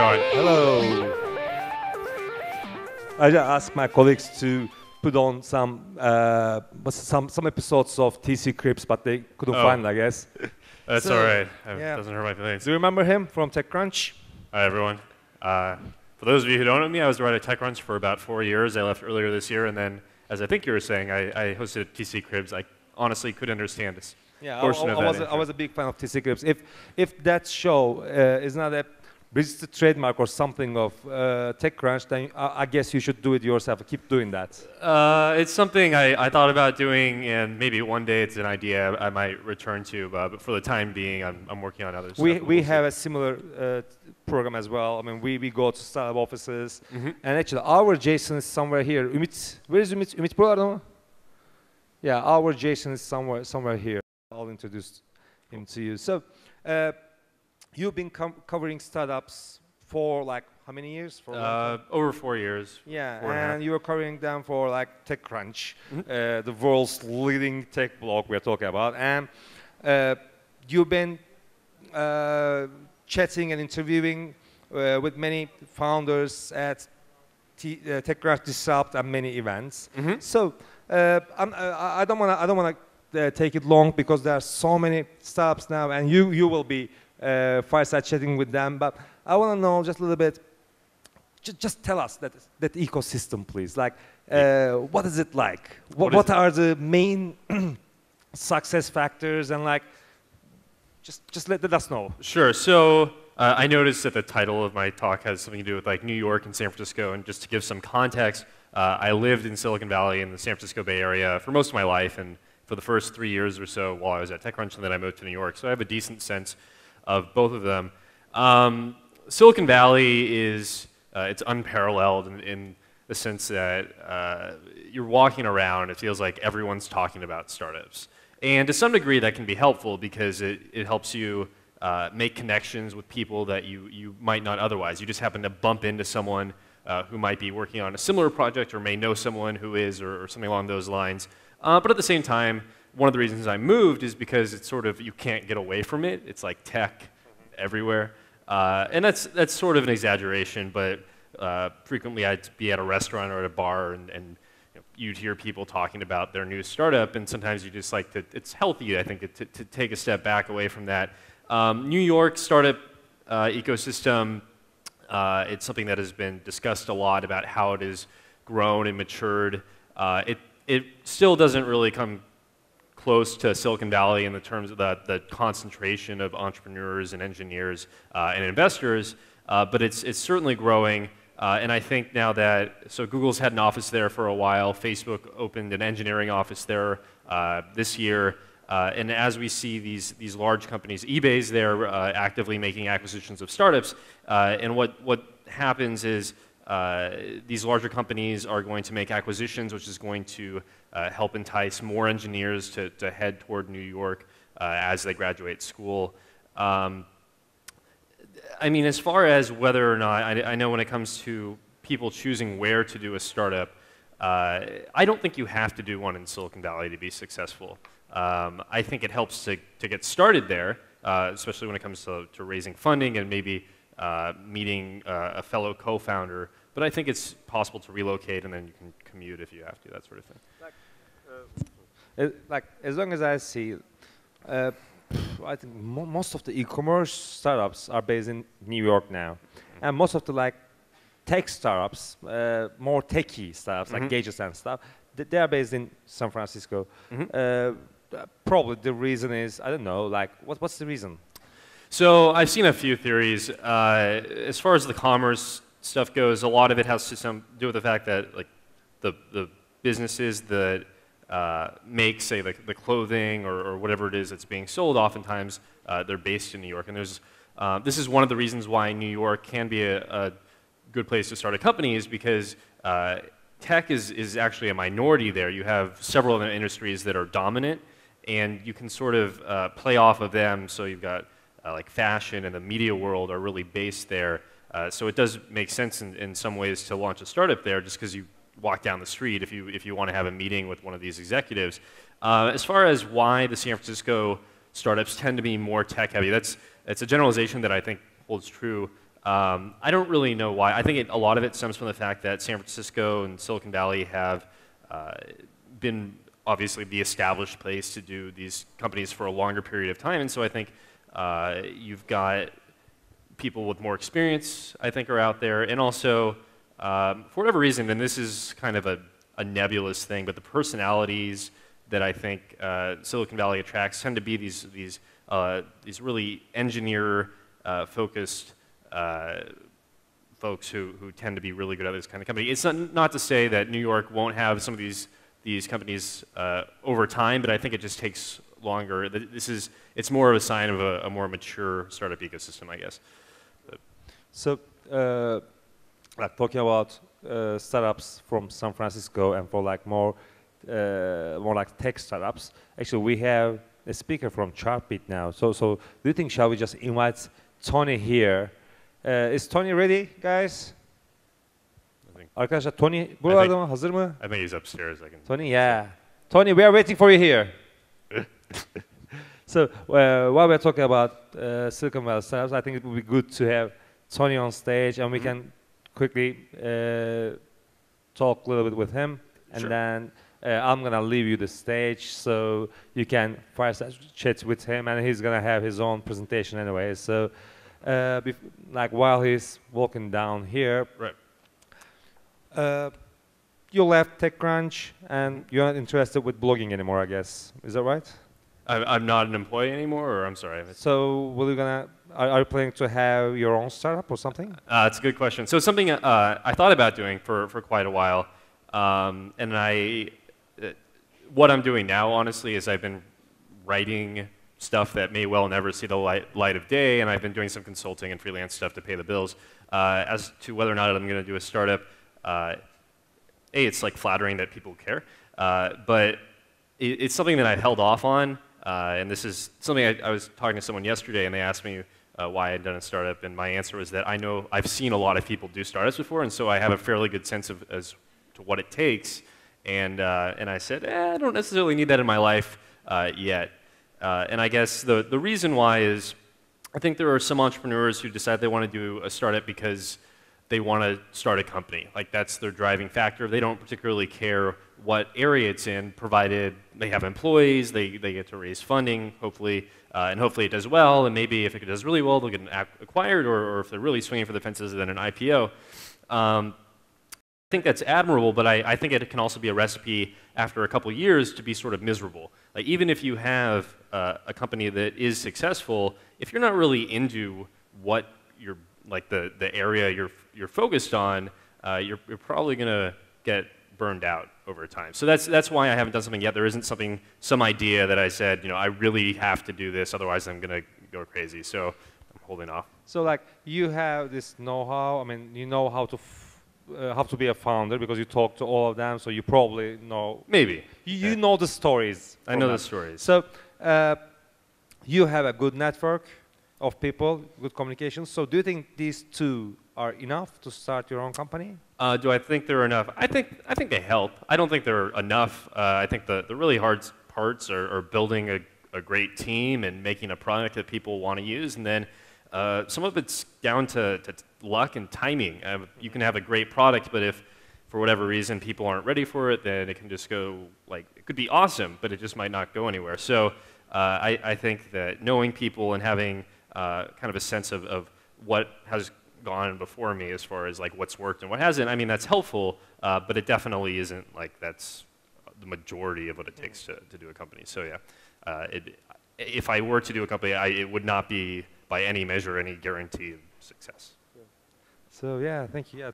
going? Hello. I just asked my colleagues to put on some episodes of TC Cribs, but they couldn't find it, I guess. That's all right. It doesn't hurt my feelings. Do you remember him from TechCrunch? Hi, everyone. For those of you who don't know me, I was the writer at TechCrunch for about 4 years. I left earlier this year, and then, as I think you were saying, I hosted TC Cribs. I honestly couldn't understand this. Yeah, portion of that I was a big fan of TC Cribs. If that show is not a registered trademark or something of TechCrunch, then I guess you should do it yourself. Keep doing that. It's something I thought about doing, and maybe one day it's an idea I might return to. But for the time being, I'm working on other stuff. We have a similar program as well. I mean, we go to startup offices, and actually our Jason is somewhere here. Ümit, where is Ümit? Ümit buralarda mı? Yeah, our Jason is somewhere here. I'll introduce him to you. So, you've been covering startups for like how many years? For over 4 years. Yeah, 4.5. and you were covering them for like TechCrunch, the world's leading tech blog we're talking about. And you've been chatting and interviewing with many founders at TechCrunch Disrupt and many events. So I don't want to take it long because there are so many startups now, and you will be fireside chatting with them. But I want to know just a little bit. Just tell us that ecosystem, please. Like, what is it like? What are the main success factors? And like, just let us know. Sure. So I noticed that the title of my talk has something to do with like New York and San Francisco. And just to give some context, I lived in Silicon Valley in the San Francisco Bay Area for most of my life, and for the first 3 years or so while I was at TechCrunch, and then I moved to New York. So I have a decent sense of both of them. Silicon Valley is it's unparalleled in the sense that you're walking around, it feels like everyone's talking about startups. And to some degree that can be helpful because it helps you make connections with people that you might not otherwise. You just happen to bump into someone who might be working on a similar project or may know someone who is or something along those lines. But at the same time, one of the reasons I moved is because it's sort of, you can't get away from it. It's like tech everywhere. And that's sort of an exaggeration, but frequently I'd be at a restaurant or at a bar and you know, you'd hear people talking about their new startup, and sometimes you just like to, it's healthy, I think, to take a step back away from that. New York startup ecosystem, it's something that has been discussed a lot about how it has grown and matured. It still doesn't really come close to Silicon Valley in the terms of the concentration of entrepreneurs and engineers and investors, but it's certainly growing. And I think now that, so Google's had an office there for a while, Facebook opened an engineering office there this year, and as we see these large companies, eBay's there actively making acquisitions of startups, and what happens is these larger companies are going to make acquisitions, which is going to help entice more engineers to head toward New York as they graduate school. I mean, as far as whether or not, I know when it comes to people choosing where to do a startup, I don't think you have to do one in Silicon Valley to be successful. I think it helps to get started there, especially when it comes to raising funding and maybe meeting a fellow co-founder, but I think it's possible to relocate and then you can commute if you have to, that sort of thing. Like as long as I see, I think most of the e-commerce startups are based in New York now, and most of the like tech startups, more techie startups like Gadgets and stuff, they are based in San Francisco. Probably the reason is, I don't know, like what's the reason? So I've seen a few theories. As far as the commerce stuff goes, a lot of it has to do with the fact that like the businesses that make, say, the clothing or whatever it is that's being sold, oftentimes they're based in New York. And there's this is one of the reasons why New York can be a good place to start a company, is because tech is actually a minority there. You have several other industries that are dominant, and you can sort of play off of them. So you've got like fashion and the media world are really based there. So it does make sense in some ways to launch a startup there, just because you walk down the street if you want to have a meeting with one of these executives. As far as why the San Francisco startups tend to be more tech heavy, it's a generalization that I think holds true. I don't really know why. I think a lot of it stems from the fact that San Francisco and Silicon Valley have been obviously the established place to do these companies for a longer period of time, and so I think you've got people with more experience, I think, are out there, and also, for whatever reason, and this is kind of a nebulous thing, but the personalities that I think Silicon Valley attracts tend to be these really engineer-focused folks who tend to be really good at this kind of company. It's not to say that New York won't have some of these companies over time, but I think it just takes longer. It's more of a sign of a more mature startup ecosystem, I guess. But. So, like talking about startups from San Francisco and for like more like tech startups. Actually, we have a speaker from Chartbeat now. So do you think shall we just invite Tony here? Is Tony ready, guys? Arkadaşlar Tony burada mı? Hazır mı? I think he's upstairs. Tony, yeah. Tony, we are waiting for you here. So while we're talking about Silicon Valley startups, I think it would be good to have Tony on stage, and we can quickly talk a little bit with him, and then I'm gonna leave you the stage so you can fireside chat with him, and he's gonna have his own presentation anyway. So, like while he's walking down here, right. You left TechCrunch, and you're not interested with blogging anymore, I guess. Is that right? I'm not an employee anymore, or I'm sorry. So, are you planning to have your own startup or something? It's a good question. So, something I thought about doing for quite a while, and what I'm doing now, honestly, is I've been writing stuff that may well never see the light of day, and I've been doing some consulting and freelance stuff to pay the bills. As to whether or not I'm going to do a startup, it's like flattering that people care, but it's something that I held off on, and this is something I was talking to someone yesterday, and they asked me why I'd done a startup, and my answer was that I've seen a lot of people do startups before, and so I have a fairly good sense as to what it takes, and I said, I don't necessarily need that in my life yet, and I guess the reason why is I think there are some entrepreneurs who decide they want to do a startup because they want to start a company. Like that's their driving factor. They don't particularly care what area it's in, provided they have employees, they get to raise funding, hopefully, and hopefully it does well, and maybe if it does really well, they'll get acquired, or if they're really swinging for the fences, then an IPO. I think that's admirable, but I think it can also be a recipe after a couple years to be sort of miserable. Like even if you have a company that is successful, if you're not really into what you're like the area you're focused on, you're probably going to get burned out over time. So that's why I haven't done something yet. There isn't some idea that I said, I really have to do this, otherwise I'm going to go crazy. So I'm holding off. So like you have this know-how. I mean, you know how to be a founder because you talk to all of them. So you probably know. Maybe you know the stories. I know the stories. So you have a good network of people, good communication. So do you think these two are enough to start your own company? Do I think they're enough? I think they help. I don't think they're enough. I think the really hard parts are building a great team and making a product that people want to use, and then some of it's down to luck and timing. You can have a great product, but if for whatever reason people aren't ready for it, then it can just go like it could be awesome, but it just might not go anywhere. So I think that knowing people and having kind of a sense of what has gone before me as far as like what's worked and what hasn't, I mean that's helpful, but it definitely isn't like that's the majority of what it takes to do a company. So yeah, if I were to do a company, it would not be by any measure any guarantee of success. So yeah, thank you. Yeah.